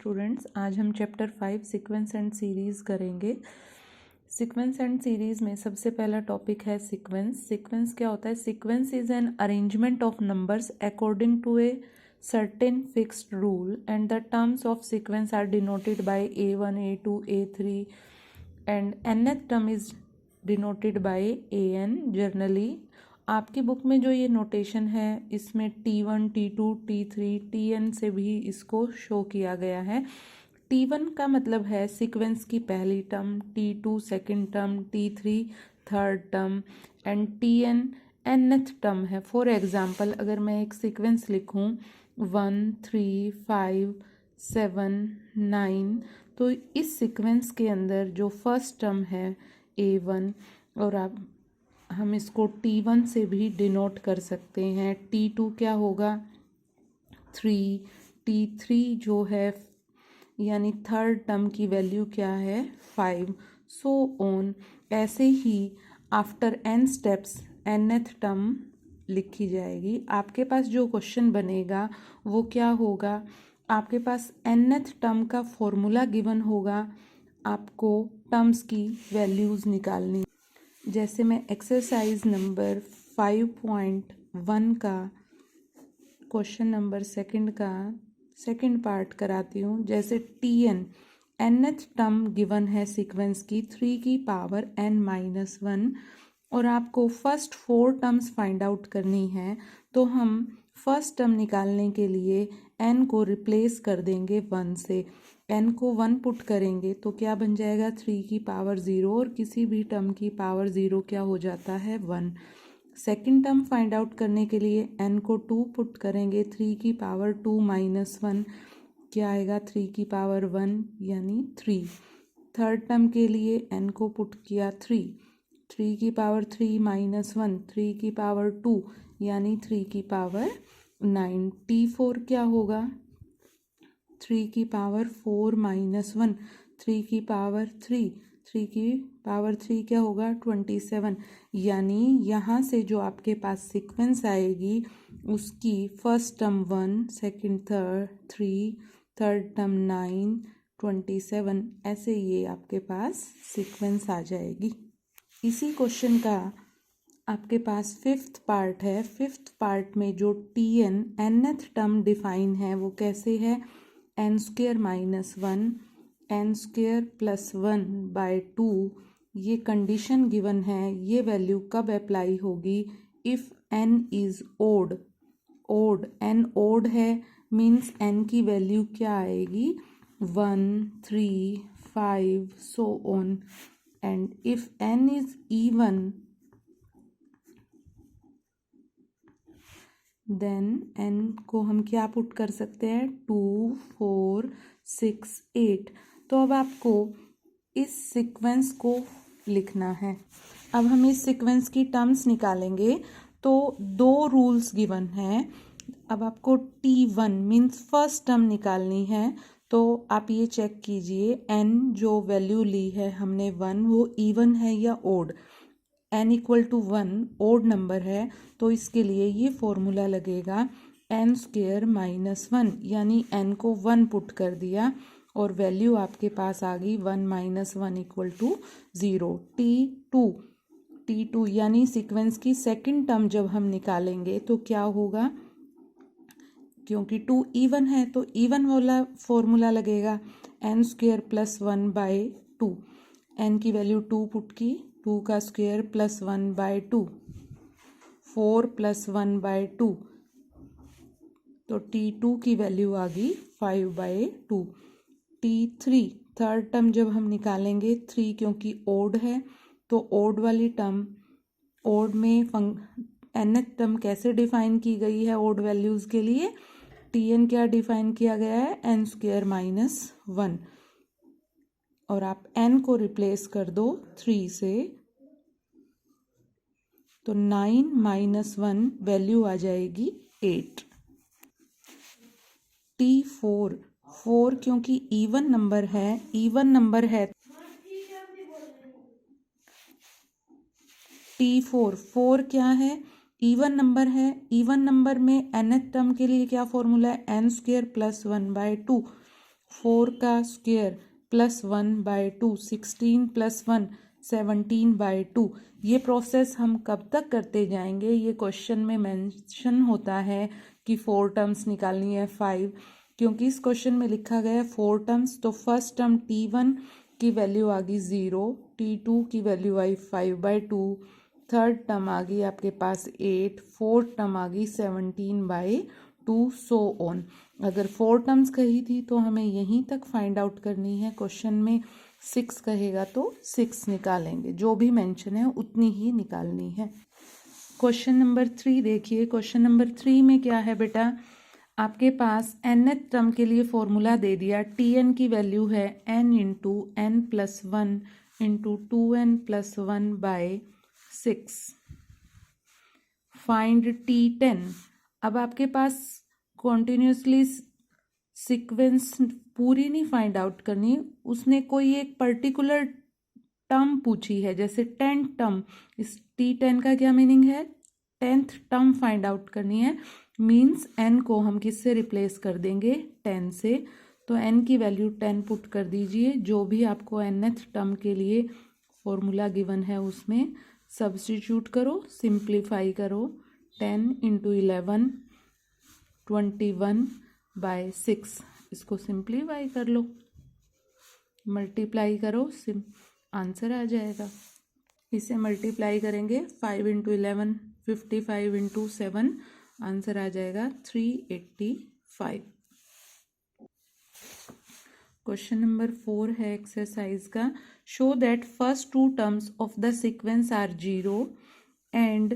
Students, आज हम chapter 5 sequence and series करेंगे। सीक्वेंस एंड सीरीज़ में सबसे पहला टॉपिक है सीक्वेंस। सीक्वेंस क्या होता है? Sequence is an arrangement of numbers according to a certain fixed rule and the terms of sequence are denoted by a1 a2 a3 and nth term is denoted by an. Generally आपकी book में जो ये notation है इसमें T1 T2 T3 Tn से भी इसको show किया गया है। T1 का मतलब है सीक्वेंस की पहली term, T2 second term, T3 third term and Tn nth term है। फॉर एग्जांपल अगर मैं एक सीक्वेंस लिखूं 1 3 5 7 9, तो इस सीक्वेंस के अंदर जो फर्स्ट टर्म है A1 और आप हम इसको T1 से भी डिनोट कर सकते हैं। T2 क्या होगा 3, T3 जो है यानी थर्ड टर्म की वैल्यू क्या है 5, सो ऑन। ऐसे ही after n steps nth term लिखी जाएगी। आपके पास जो क्वेश्चन बनेगा वो क्या होगा? आपके पास nth टर्म का फॉर्मूला गिवन होगा, आपको टर्म्स की वैल्यूज़ निकालनी। जैसे मैं एक्सरसाइज नंबर 5.1 का क्वेश्चन नंबर सेकंड का सेकंड पार्ट कराती हूँ। जैसे Tn nth टर्म गिवन है सीक्वेंस की 3 की पावर n-1 और आपको फर्स्ट 4 टर्म्स फाइंड आउट करनी है। तो हम फर्स्ट टर्म निकालने के लिए n को रिप्लेस कर देंगे 1 से। n को 1 पुट करेंगे तो क्या बन जाएगा 3 की पावर 0 और किसी भी टर्म की पावर 0 क्या हो जाता है 1। सेकंड टर्म फाइंड आउट करने के लिए n को 2 पुट करेंगे, 3 की पावर 2-1 क्या आएगा 3 की पावर 1 यानी 3। थर्ड टर्म के लिए n को पुट किया 3 की पावर 3-1 3 की पावर 2 यानी 3 की पावर 9। T4 क्या होगा 3 की पावर 4-1 3 की पावर 3 की पावर 3 क्या होगा 27। यानी यहाँ से जो आपके पास सीक्वेंस आएगी उसकी first term 1, second third term 9, 27, ऐसे ये आपके पास सीक्वेंस आ जाएगी। इसी क्वेश्चन का आपके पास फिफ्थ पार्ट है। फिफ्थ पार्ट में जो Tn nth टर्म डिफाइन है वो कैसे है? n² - 1 n² + 1/2। ये कंडीशन गिवन है। ये वैल्यू कब अप्लाई होगी? If n is odd. n odd है मीन्स n की वैल्यू क्या आएगी 1 3 5 so on. And if n is even then n को हम क्या पुट कर सकते हैं 2 4 6 8। तो अब आपको इस सीक्वेंस को लिखना है। अब हम इस सीक्वेंस की टर्म्स निकालेंगे तो 2 रूल्स गिवन हैं। अब आपको T1 मीन्स फर्स्ट टर्म निकालनी है। तो आप ये चेक कीजिए n जो वैल्यू ली है हमने 1 वो इवन है या ओड। n = 1 ओड नंबर है तो इसके लिए ये फॉर्मूला लगेगा n² - 1 यानी n को 1 पुट कर दिया और वैल्यू आपके पास आ गई 1 - 1 = 0। T2 यानी सीक्वेंस की सेकंड टर्म जब हम निकालेंगे तो क्या होगा? क्योंकि 2 इवन है तो इवन वाला फॉर्मूला लगेगा n² + 1/2। n की वैल्यू 2 पुट की, 2 का स्क्वायर + 1/2 4 + 1/2 तो T2 की वैल्यू आ गई 5/2। T3 थर्ड टर्म जब हम निकालेंगे 3 क्योंकि ओड है तो ओड वाली टर्म ओड में nth टर्म कैसे डिफाइन की गई है ओड वैल्यूज़ के लिए? Tn क्या डिफाइन किया गया है n² - 1 और आप n को रिप्लेस कर दो 3 से तो 9 - 1 वैल्यू आ जाएगी 8। T4 क्योंकि इवन नंबर है T4 क्या है? इवन नंबर है। इवन नंबर में nth टर्म के लिए क्या फॉर्मूला है n² + 1/2। 4 का स्क्वायर +1/2, 16 + 1 17/2। ये प्रोसेस हम कब तक करते जाएंगे? ये क्वेश्चन में मेंशन होता है कि 4 टर्म्स निकालनी है 5, क्योंकि इस क्वेश्चन में लिखा गया है 4 टर्म्स। तो फर्स्ट टर्म T1 की वैल्यू आ गई 0, T2 की वैल्यू आई 5/2, थर्ड टर्म आ गई आपके पास 8, फोर्थ टर्म आ गई 17/2, सो ऑन। अगर 4 टर्म्स कही थी तो हमें यहीं तक फाइंड आउट करनी है। क्वेश्चन में 6 कहेगा तो 6 निकालेंगे, जो भी मेंशन है उतनी ही निकालनी है। क्वेश्चन नंबर 3 देखिए। क्वेश्चन नंबर 3 में क्या है बेटा, आपके पास nth टर्म के लिए फॉर्मूला दे दिया। Tn की वैल्यू है n into n plus 1 into 2n plus 1/6। Find T10। अब आपके पास कॉन्टिन्यूसली सीक्वेंस पूरी नहीं फाइंड आउट करनी, उसने कोई एक पर्टिकुलर टर्म पूछी है, जैसे 10th टर्म। इस T10 का क्या मीनिंग है? 10th टर्म फाइंड आउट करनी है। मीन्स n को हम किससे रिप्लेस कर देंगे? 10 से। तो n की वैल्यू 10 पुट कर दीजिए। जो भी आपको nth टर्म के लिए फॉर्मूला गिवन है उसमें सब्स्टिट्यूट करो, सिंप्लीफाई करो। 10 इंटू 11 21/6। इसको सिंप्लीफाई कर लो, मल्टीप्लाई करो, आंसर आ जाएगा। इसे मल्टीप्लाई करेंगे 5 इंटू 11 55 इंटू 7, आंसर आ जाएगा 385। क्वेश्चन नंबर 4 है एक्सरसाइज का। Show that first 2 terms of the sequence are 0 and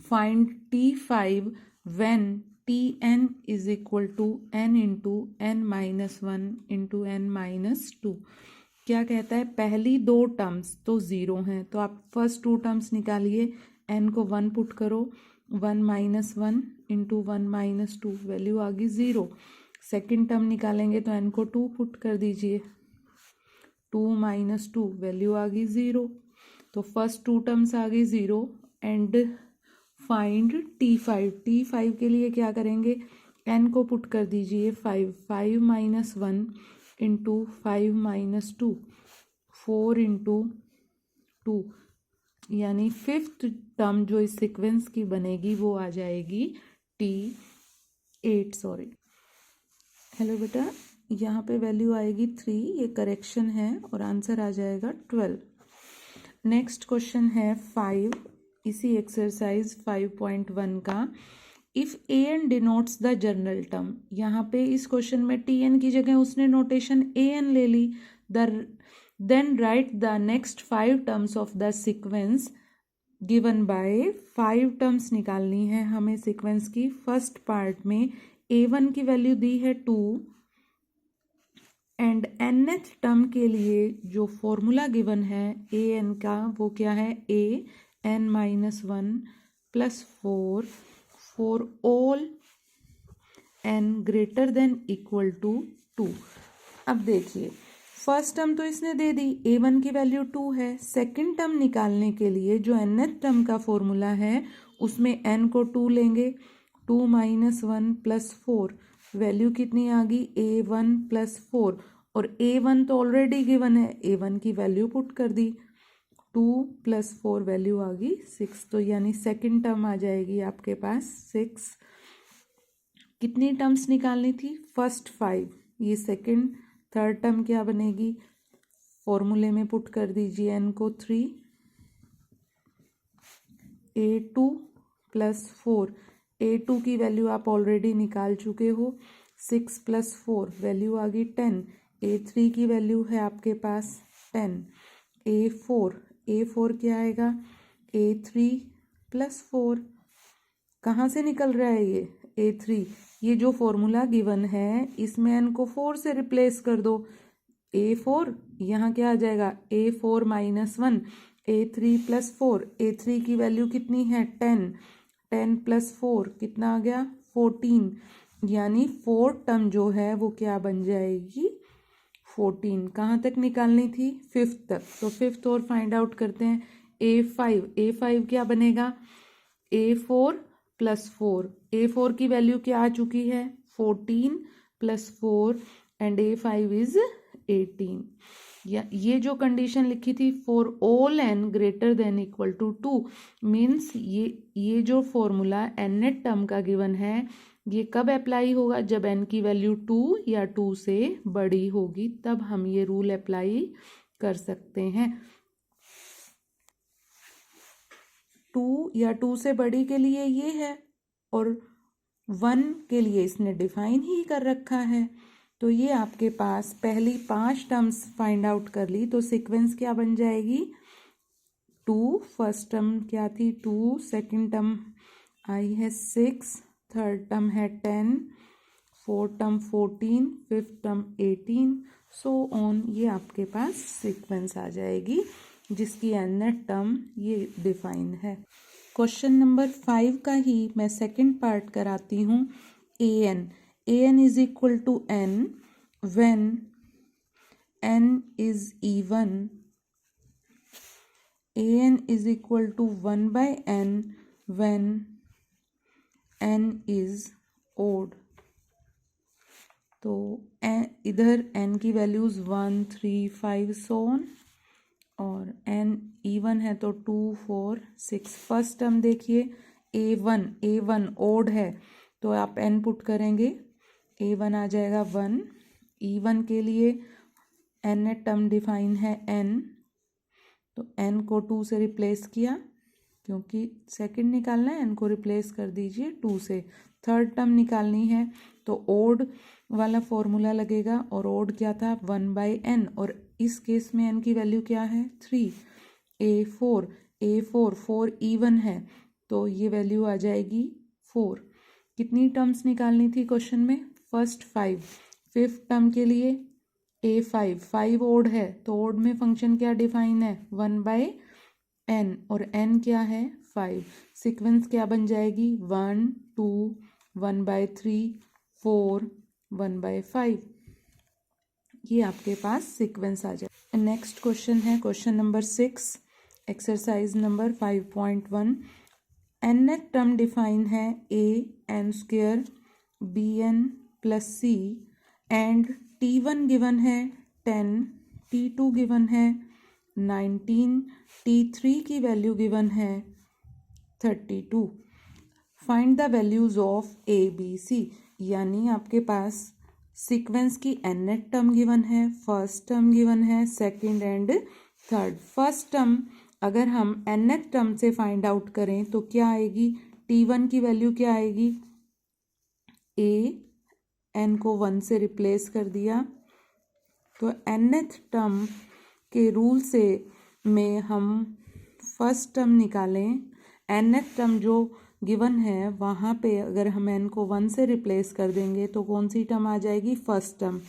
find T5 when Tn is equal to n into n-1 into n-2। क्या कहता है? पहली 2 टर्म्स तो 0 हैं, तो आप फर्स्ट 2 टर्म्स निकालिए। n को 1 पुट करो, 1-1 इंटू 1-2, वैल्यू आ गई 0। सेकेंड टर्म निकालेंगे तो n को 2 पुट कर दीजिए, 2-2, वैल्यू आ गई 0। तो फर्स्ट 2 टर्म्स आ गई 0 एंड फाइंड T5 के लिए क्या करेंगे? n को पुट कर दीजिए 5-1 इंटू 5-2, 4 इंटू 2, यानी फिफ्थ टर्म जो इस सीक्वेंस की बनेगी वो आ जाएगी T8। सॉरी, हेलो बेटा, यहाँ पे वैल्यू आएगी 3, ये करेक्शन है, और आंसर आ जाएगा 12। नेक्स्ट क्वेश्चन है 5, इसी एक्सरसाइज 5.1 का। If an denotes the general term, यहाँ पे इस क्वेश्चन में tn की जगह उसने नोटेशन an ले ली। Then write the next 5 terms of the sequence given by. 5 terms निकालनी है हमें सीक्वेंस की। फर्स्ट पार्ट में a1 की वैल्यू दी है 2 एंड nth टर्म के लिए जो फॉर्मूला गिवन है an का वो क्या है? an-1 plus 4 for all n greater than equal to 2। अब देखिए, फर्स्ट टर्म तो इसने दे दी, a1 की वैल्यू 2 है। सेकंड टर्म निकालने के लिए जो nth टर्म का फॉर्मूला है उसमें n को 2 लेंगे, 2-1 प्लस 4, वैल्यू कितनी आ गई? a1 प्लस 4, और a1 तो ऑलरेडी गिवन है, a1 की वैल्यू पुट कर दी, 2 प्लस 4, वैल्यू आ गई 6। तो यानी सेकंड टर्म आ जाएगी आपके पास 6। कितनी टर्म्स निकालनी थी? फर्स्ट 5, ये सेकंड। थर्ड टर्म क्या बनेगी? फॉर्मूले में पुट कर दीजिए n को 3, a2 प्लस 4, a2 की वैल्यू आप ऑलरेडी निकाल चुके हो, 6 प्लस 4, वैल्यू आ गई 10। a3 की वैल्यू है आपके पास 10। a4 क्या आएगा? a3 plus 4। कहाँ से निकल रहा है ये? a3, ये जो फॉर्मूला गिवन है इसमें n को 4 से रिप्लेस कर दो। a4 यहाँ क्या आ जाएगा? a4-1, a3 प्लस 4, a3 की वैल्यू कितनी है? 10, 10 प्लस 4 कितना आ गया? 14। यानी फोर्थ टर्म जो है वो क्या बन जाएगी? 14। कहाँ तक निकालनी थी? फिफ्थ तक। तो फिफ्थ और फाइंड आउट करते हैं। a5 क्या बनेगा? a4 प्लस 4, a4 की वैल्यू क्या आ चुकी है? 14 प्लस 4, एंड A5 इज 18। या ये जो कंडीशन लिखी थी for all n greater than equal to 2 means ये जो फॉर्मूला nth टर्म का गिवन है ये कब अप्लाई होगा, जब n की वैल्यू 2 या 2 से बड़ी होगी, तब हम ये रूल अप्लाई कर सकते हैं। 2 या 2 से बड़ी के लिए ये है और 1 के लिए इसने डिफाइन ही कर रखा है। तो ये आपके पास पहली 5 टर्म्स फाइंड आउट कर ली, तो सीक्वेंस क्या बन जाएगी, 2, फर्स्ट टर्म क्या थी 2, सेकंड टर्म आई है 6, थर्ड टर्म है 10, fourth term 14, fifth term 18, so on. ये आपके पास सीक्वेंस आ जाएगी जिसकी nth टर्म ये डिफाइन है। क्वेश्चन नंबर 5 का ही मैं सेकंड पार्ट कराती हूँ। an is equal to n when n is even, an is equal to 1/n when n is odd. तो इधर n की वैल्यूज 1, 3, 5 सो ऑन, और n इवन है तो 2, 4, 6। फर्स्ट टर्म देखिए a1 ओड है तो आप n पुट करेंगे, a1 आ जाएगा 1। इवन के लिए n टर्म डिफाइन है n, तो n को 2 से रिप्लेस किया क्योंकि सेकंड निकालना है, n को रिप्लेस कर दीजिए 2 से। थर्ड टर्म निकालनी है तो ओड वाला फॉर्मूला लगेगा, और ओड क्या था 1/n, और इस केस में n की वैल्यू क्या है 3। a4 इवन है तो ये वैल्यू आ जाएगी 4। कितनी टर्म्स निकालनी थी क्वेश्चन में, फर्स्ट 5। फिफ्थ टर्म के लिए a5 ओड है तो ओड में फंक्शन क्या डिफाइन है 1/n, और n क्या है 5। सीक्वेंस क्या बन जाएगी 1, 2, 1/3, 4, 1/5। ये आपके पास सीक्वेंस आ जाए। नेक्स्ट क्वेश्चन है question number 6, exercise number 5.1। nth term define है an² bn + c and t1 given है 10, t2 गिवन है 19, t3 की वैल्यू गिवन है 32। Find the values of a b c, यानी आपके पास सीक्वेंस की nth टर्म गिवन है, फर्स्ट टर्म गिवन है, second and third. First term अगर हम nth टर्म से फाइंड आउट करें तो क्या आएगी, t1 की वैल्यू क्या आएगी, n को 1 से रिप्लेस कर दिया, तो nth टर्म के रूल से में हम फर्स्ट टर्म निकालें, nth टर्म जो गिवन है वहाँ पे अगर हम n को 1 से रिप्लेस कर देंगे तो कौन सी टर्म आ जाएगी, फर्स्ट टर्म,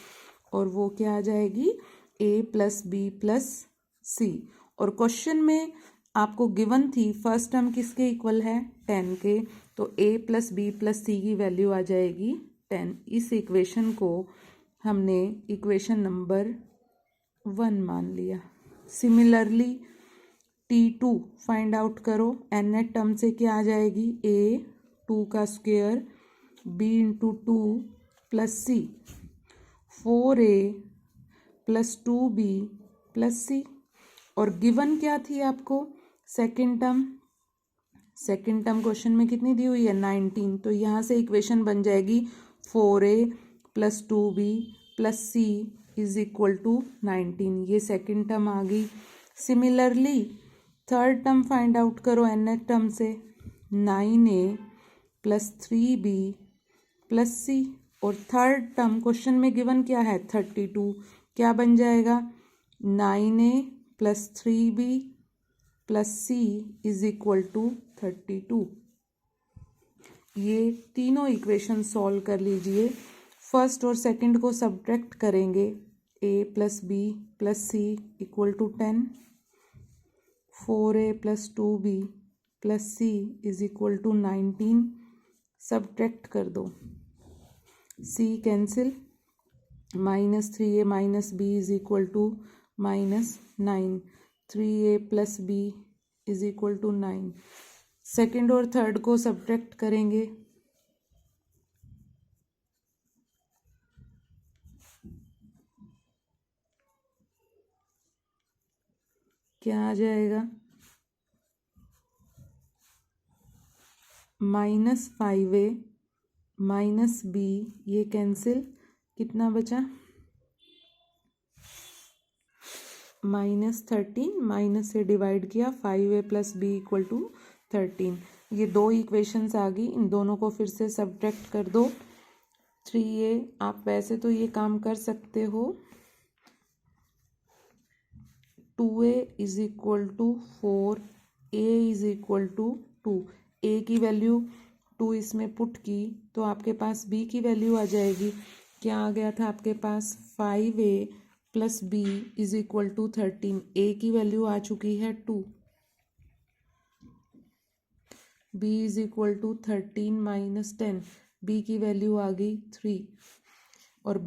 और वो क्या आ जाएगी a + b + c। और क्वेश्चन में आपको गिवन थी फर्स्ट टर्म किसके इक्वल है 10 के, तो a + b + c की वैल्यू आ जाएगी 10। इस इक्वेशन को हमने इक्वेशन नंबर 1 मान लिया। सिमिलरली t2 फाइंड आउट करो, nth टर्म से क्या आ जाएगी a2 का square b × 2 + c, 4a + 2b + c। और गिवन क्या थी आपको सेकंड टर्म क्वेश्चन में कितनी दी हुई है 19, तो यहाँ से इक्वेशन बन जाएगी 4a + 2b + c = 19। ये सेकंड टर्म आ गई। Similarly third term find out करो nth टर्म से, 9a + 3b + c, और थर्ड टर्म क्वेश्चन में गिवन क्या है 32, क्या बन जाएगा 9a + 3b + c = 32। ये तीनों इक्वेशन सॉल्व कर लीजिए। फर्स्ट और सेकंड को सब्ट्रैक्ट करेंगे, a + b + c = 10, 4a + 2b + c = 19। Subtract कर दो, c cancel, -3a - b = -9, 3a + b = 9। Second और थर्ड को सब्ट्रैक्ट करेंगे, क्या आ जाएगा, -5a -b, ये कैंसिल, कितना बचा, -13, माइनस से डिवाइड किया, 5a + b = 13। ये दो इक्वेशंस आ गई, इन दोनों को फिर से सब्ट्रैक्ट कर दो। 3a, आप वैसे तो ये काम कर सकते हो, 2a = 4, a = 2, a की वैल्यू 2 इसमें पुट की तो आपके पास b की वैल्यू आ जाएगी। क्या आ गया था आपके पास, 5a + b = 13, a की वैल्यू आ चुकी है 2, b = 13 - 10, b की वैल्यू आ गई 3, और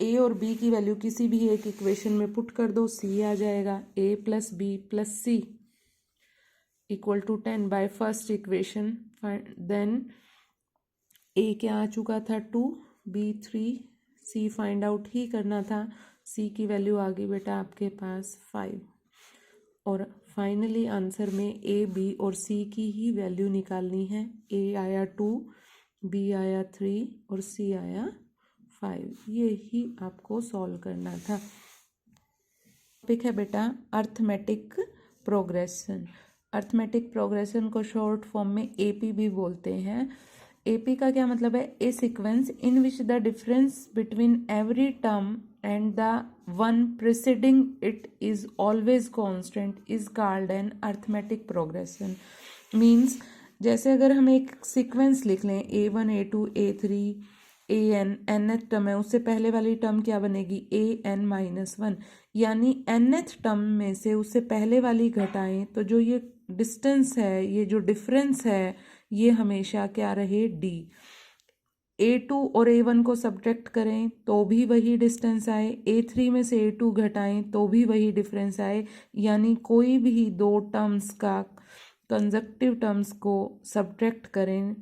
a और b की वैल्यू किसी भी एक इक्वेशन में पुट कर दो, c आ जाएगा, a + b + c = 10 by first equation. Then a क्या आ चुका था 2, b 3, c फाइंड आउट ही करना था, c की वैल्यू आ गई बेटा आपके पास 5, और फाइनली आंसर में a, b और c की ही वैल्यू निकालनी है। a आया 2, b आया 3 और c आया 5, ये ही आपको सॉल्व करना था। टॉपिक है बेटा अर्थमेटिक प्रोग्रेशन। अर्थमेटिक प्रोग्रेशन को शॉर्ट फॉर्म में एपी भी बोलते हैं। एपी का क्या मतलब है, a sequence in which the difference between every term and the one preceding it is always constant is called an arithmetic progression. Means जैसे अगर हम एक सीक्वेंस लिख लें, A1 A2 A3 an, nth term है, उससे पहले वाली टर्म क्या बनेगी, an-1, यानी nth टर्म में से उससे पहले वाली घटाएं तो जो ये डिस्टेंस है, ये जो डिफरेंस है, ये हमेशा क्या रहे, d। A2 और A1 को सब्ट्रैक्ट करें तो भी वही डिस्टेंस आए, A3 में से A2 घटाएं तो भी वही डिफरेंस आए, यानी कोई भी दो टर्म्स का कंजक्टिव टर्म्स को सब्ट्रैक्ट करें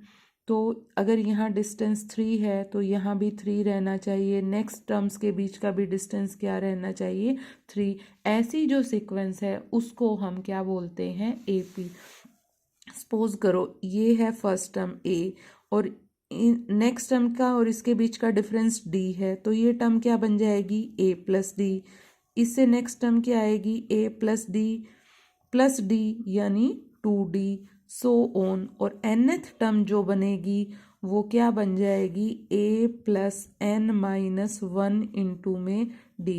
तो अगर यहाँ डिस्टेंस 3 है तो यहाँ भी 3 रहना चाहिए, नेक्स्ट टर्म्स के बीच का भी डिस्टेंस क्या रहना चाहिए, 3। ऐसी जो सीक्वेंस है उसको हम क्या बोलते हैं, एपी। सपोज करो ये है फर्स्ट टर्म a और नेक्स्ट टर्म का और इसके बीच का डिफरेंस d है, तो ये टर्म क्या बन जाएगी, a + d। इससे नेक्स्ट टर्म क्या आएगी, a + d यानी 2d, सो ऑन। और nth टर्म जो बनेगी वो क्या बन जाएगी, a + n-1 इंटू में d।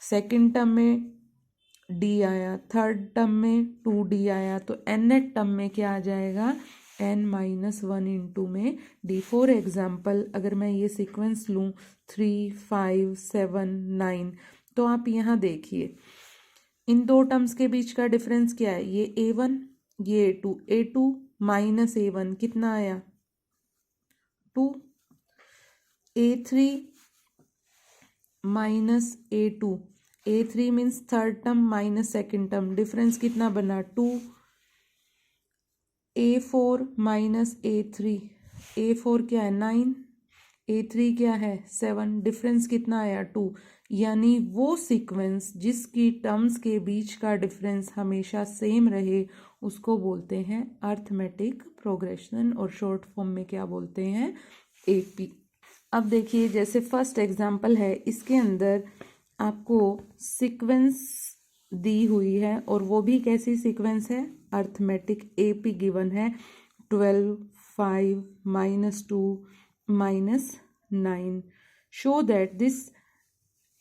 सेकेंड टर्म में d आया, थर्ड टर्म में 2d आया, तो nth टर्म में क्या आ जाएगा, n-1 इंटू में d। फॉर एग्जाम्पल अगर मैं ये सीक्वेंस लूँ 3, 5, 7, 9, तो आप यहाँ देखिए इन दो टर्म्स के बीच का डिफरेंस क्या है, ये a1 ये a2, a2 - a1 कितना आया 2, a3 - a2, a3 means third term minus second term, difference कितना बना 2, a4 - a3, a4 क्या है 9, a3 क्या है 7, डिफरेंस कितना आया 2। यानी वो सीक्वेंस जिसकी टर्म्स के बीच का डिफरेंस हमेशा सेम रहे उसको बोलते हैं अर्थमेटिक प्रोग्रेशन, और शॉर्ट फॉर्म में क्या बोलते हैं, एपी। अब देखिए जैसे फर्स्ट एग्जांपल है, इसके अंदर आपको सीक्वेंस दी हुई है और वो भी कैसी सीक्वेंस है, अर्थमेटिक। एपी गिवन है 12, 5, -2, -9। Show that this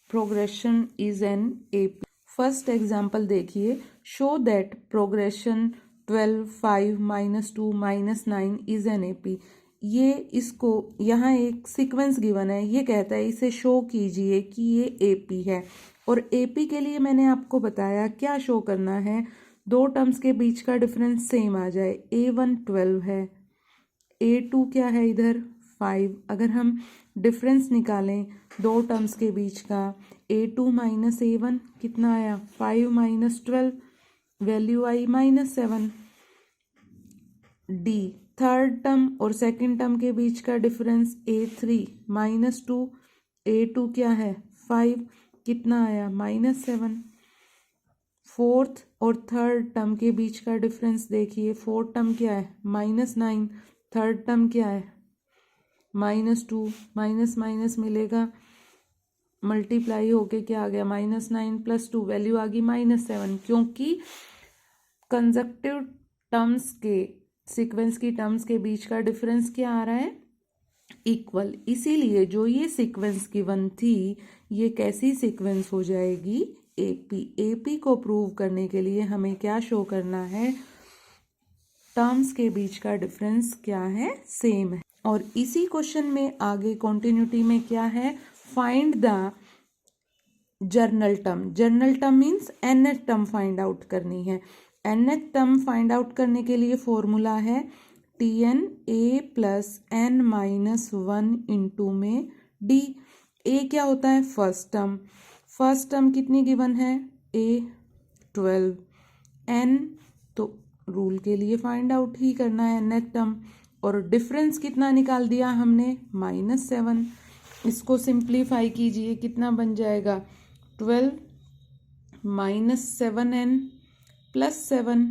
progression is an AP. First example देखिए, show that progression 12, 5, -2, -9 is an AP. ये इसको यहाँ एक सीक्वेंस गिवन है, ये कहता है इसे शो कीजिए कि ये एपी है, और एपी के लिए मैंने आपको बताया क्या शो करना है, दो टर्म्स के बीच का डिफरेंस सेम आ जाए। a1 12 है, a2 क्या है इधर 5। अगर हम डिफरेंस निकालें दो टर्म्स के बीच का, a2 - a1 कितना आया 5 - 12, वैल्यू आई -7। d थर्ड टर्म और सेकंड टर्म के बीच का डिफरेंस a3 - 2, a2 क्या है 5, कितना आया -7। फोर्थ और थर्ड टर्म के बीच का डिफरेंस देखिए, फोर्थ टर्म क्या है -9, थर्ड टर्म क्या है -2, माइनस माइनस मिलेगा, मल्टीप्लाई होके क्या आ गया -9 + 2 वैल्यू आ गई -7, क्योंकि कंजक्टिव टर्म्स के सीक्वेंस की टर्म्स के बीच का डिफरेंस क्या आ रहा है इक्वल, इसीलिए जो ये सीक्वेंस गिवन थी ये कैसी सीक्वेंस हो जाएगी एपी। एपी को प्रूव करने के लिए हमें क्या शो करना है, टर्म्स के बीच का डिफरेंस क्या है सेम है। और इसी क्वेश्चन में आगे कॉन्टिन्यूटी में क्या है, find the journal term. Journal term means nth term find out करनी है। nth टर्म फाइंड आउट करने के लिए फॉर्मूला है Tn a + n-1 इंटू में d। a क्या होता है फर्स्ट टर्म, फर्स्ट टर्म कितनी गिवन है a 12, n तो रूल के लिए फाइंड आउट ही करना है nth टर्म, और डिफरेंस कितना निकाल दिया हमने -7। इसको सिंप्लीफाई कीजिए, कितना बन जाएगा 12 -7n + 7,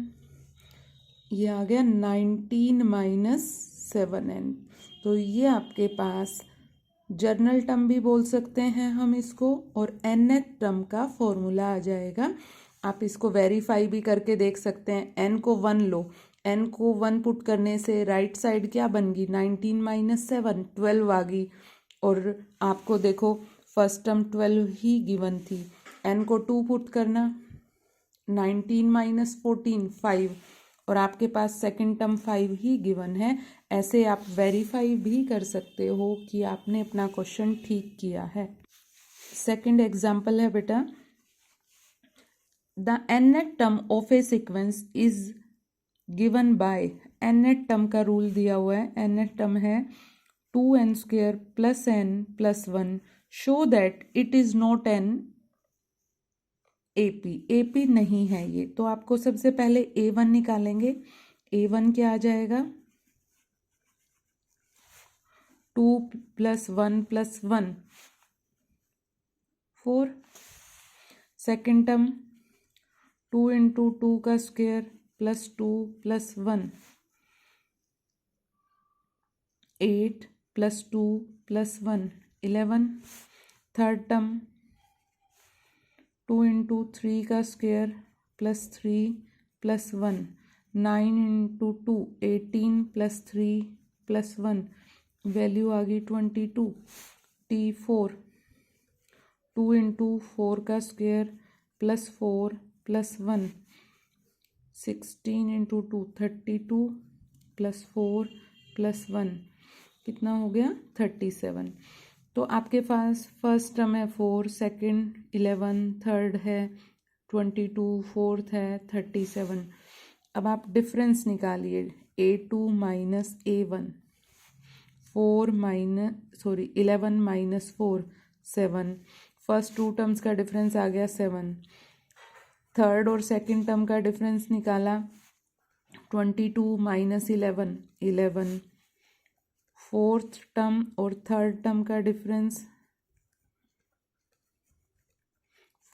ये आ गया 19 - 7n। तो ये आपके पास जर्नल टर्म भी बोल सकते हैं हम इसको, और nth टर्म का फॉर्मूला आ जाएगा। आप इसको वेरीफाई भी करके देख सकते हैं। n को 1 लो, n को 1 पुट करने से राइट साइड क्या बन गई 19 - 7 12 आ गई, और आपको देखो फर्स्ट टर्म 12 ही गिवन थी, n को 2 पुट करना 19 - 14 5, और आपके पास सेकंड टर्म 5 ही गिवन है। ऐसे आप वेरीफाई भी कर सकते हो कि आपने अपना क्वेश्चन ठीक किया है। सेकंड एग्जांपल है बेटा, the nth term of A sequence is given by, nth term का रूल दिया हुआ है, nth टर्म है 2n² + n + 1, show that it is not an AP. AP नहीं है ये, तो आपको सबसे पहले a1 निकालेंगे। a1 क्या आ जाएगा 2 + 1 + 1 4, सेकेंड टर्म 2 × 2 का स्क्वायर +2 + 1 8 + 2 + 1 11, थर्ड टर्म 2 × 3 का स्क्वायर +3 + 1 9 × 2 18 + 3 + 1 वैल्यू आ गई 22। T4 2 × 4 का स्क्वायर +4 + 1 16 × 2 32 +4 + 1 कितना हो गया 37। तो आपके पास फर्स्ट टर्म है 4, सेकंड 11, थर्ड है 22, फोर्थ है 37। अब आप डिफरेंस निकालिए, a2 - a1, 11 - 4 7, first to terms का डिफरेंस आ गया 7, थर्ड और सेकंड टर्म का डिफरेंस निकाला 22 - 11 11, फोर्थ टर्म और थर्ड टर्म का डिफरेंस,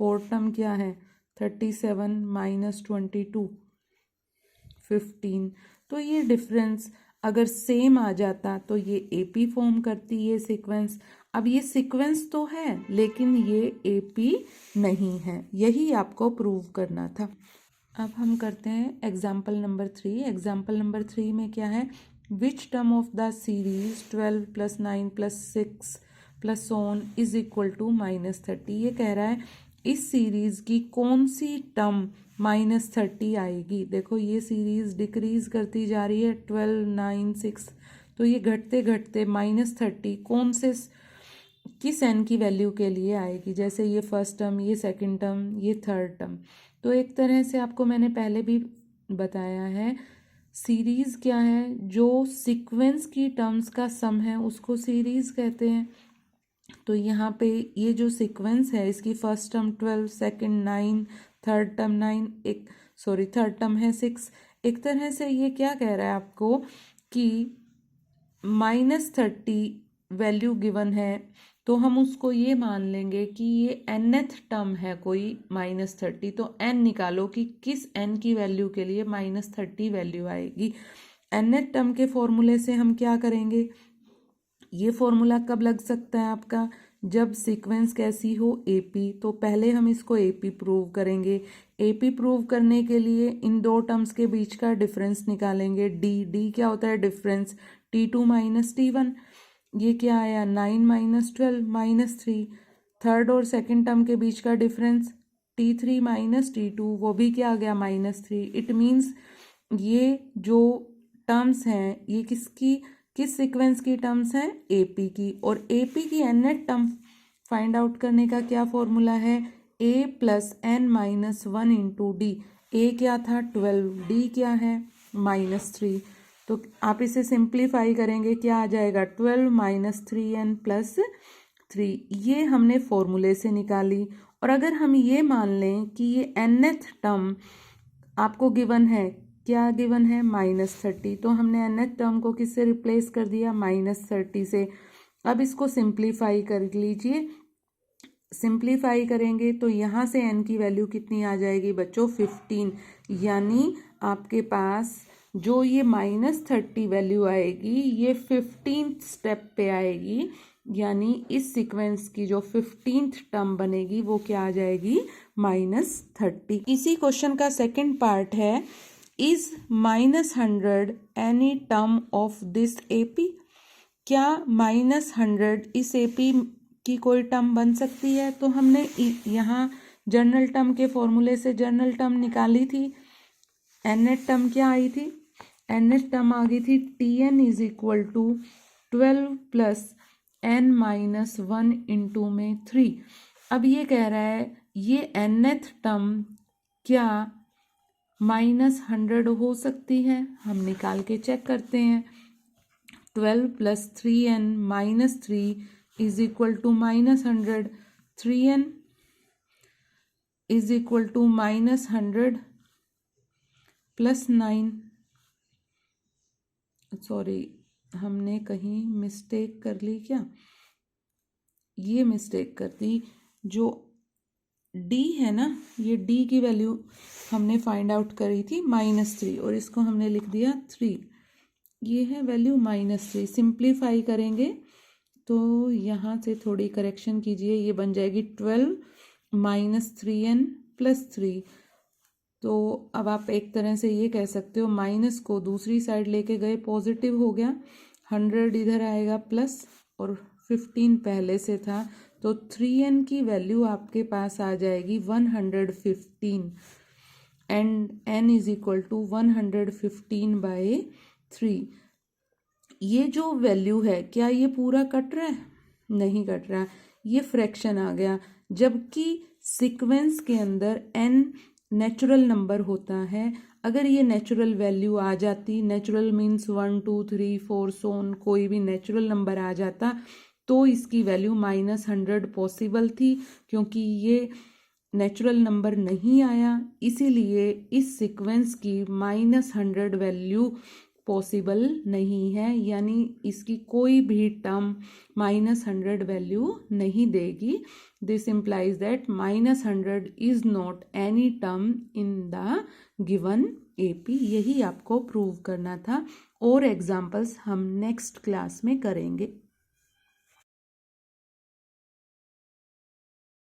फोर्थ टर्म क्या है 37 - 22 15। तो ये डिफरेंस अगर सेम आ जाता तो ये एपी फॉर्म करती ये सीक्वेंस। अब ये सीक्वेंस तो है लेकिन ये एपी नहीं है, यही आपको प्रूव करना था। अब हम करते हैं एग्जाम्पल नंबर 3। एग्जाम्पल नंबर 3 में क्या है, which term of the series 12 + 9 + 6 + on is equal to -30। ये कह रहा है इस सीरीज की कौन सी टर्म -30 आएगी। देखो ये सीरीज डिक्रीज करती जा रही है 12 9 6, तो ये घटते घटते -30 कौन से किस n की वैल्यू के लिए आएगी, जैसे ये फर्स्ट टर्म, ये सेकंड टर्म, ये थर्ड टर्म। तो एक तरह से आपको मैंने पहले भी बताया है, सीरीज क्या है, जो सीक्वेंस की टर्म्स का सम है उसको सीरीज कहते हैं। तो यहाँ पे ये जो सीक्वेंस है इसकी first term 12, second 9, third term 9, third term है 6। एक तरह से ये क्या कह रहा है आपको कि -30 वैल्यू गिवन है तो हम उसको ये मान लेंगे कि ये nth टर्म है कोई -30, तो n निकालो कि किस n की वैल्यू के लिए -30 वैल्यू आएगी। nth टर्म के फॉर्मूले से हम क्या करेंगे, ये फॉर्मूला कब लग सकता है आपका, जब सीक्वेंस कैसी हो AP। तो पहले हम इसको AP प्रूव करेंगे। AP प्रूव करने के लिए इन दो टर्म्स के बीच का डिफरेंस निकालेंगे। D क्या होता है, डिफरेंस, T2 - T1, ये क्या आया 9 - 12 -3। थर्ड और सेकंड टर्म के बीच का डिफरेंस T3 - T2, वो भी क्या आ गया -3। इट मीन्स ये जो टर्म्स हैं ये किस सीक्वेंस की टर्म्स हैं, AP की। और AP की nth टर्म फाइंड आउट करने का क्या फॉर्मूला है, A + n - 1 × D। A क्या था 12, D क्या है -3। तो आप इसे सिंप्लीफाई करेंगे, क्या आ जाएगा 12 - 3n + 3। ये हमने फॉर्मूले से निकाली। और अगर हम ये मान लें कि ये nth टर्म आपको गिवन है, क्या गिवन है -30, तो हमने nth टर्म को किससे रिप्लेस कर दिया, -30 से। अब इसको सिंप्लीफाई कर लीजिए। सिंप्लीफाई करेंगे तो यहाँ से n की वैल्यू कितनी आ जाएगी बच्चों, 15। यानी आपके पास जो ये -30 वैल्यू आएगी ये 15th स्टेप पे आएगी। यानी इस सीक्वेंस की जो 15th टर्म बनेगी वो क्या आ जाएगी, -30। इसी क्वेश्चन का सेकंड पार्ट है, is -100 any term of this AP। क्या -100 इस AP की कोई टर्म बन सकती है। तो हमने यहाँ जनरल टर्म के फॉर्मूले से जनरल टर्म निकाली थी। nth टर्म क्या आई थी, nth टर्म आ गई थी Tn = 12 + n - 1 × में 3। अब ये कह रहा है ये nth टर्म क्या -100 हो सकती है, हम निकाल के चेक करते हैं। 12 + 3n - 3 is equal to -100। 3n is equal to -100 + 9। Sorry, हमने कहीं मिस्टेक कर ली क्या, ये मिस्टेक कर दी। जो D है ना, ये D की वैल्यू हमने फाइंड आउट करी थी -3 और इसको हमने लिख दिया 3। ये है वैल्यू -3। सिंप्लीफाई करेंगे तो यहाँ से थोड़ी करेक्शन कीजिए, ये बन जाएगी 12 - 3n + 3। तो अब आप एक तरह से ये कह सकते हो, माइनस को दूसरी साइड लेके गए, पॉजिटिव हो गया, 100 इधर आएगा प्लस और 15 पहले से था, तो 3n की वैल्यू आपके पास आ जाएगी 115 एंड n = 115/3। ये जो वैल्यू है क्या ये पूरा कट रहा है, नहीं कट रहा, ये फ्रैक्शन आ गया। जबकि सीक्वेंस के अंदर n नेचुरल नंबर होता है, अगर ये नेचुरल वैल्यू आ जाती, नेचुरल मीन्स 1 2 3 4 सोन, कोई भी नेचुरल नंबर आ जाता तो इसकी वैल्यू -100 पॉसिबल थी। क्योंकि ये नेचुरल नंबर नहीं आया, इसीलिए इस सीक्वेंस की -100 वैल्यू पॉसिबल नहीं है। यानी इसकी कोई भी टर्म -100 वैल्यू नहीं देगी। This implies that -100 is not any term in the given AP। यही आपको प्रूव करना था और एग्जाम्पल्स हम नेक्स्ट क्लास में करेंगे।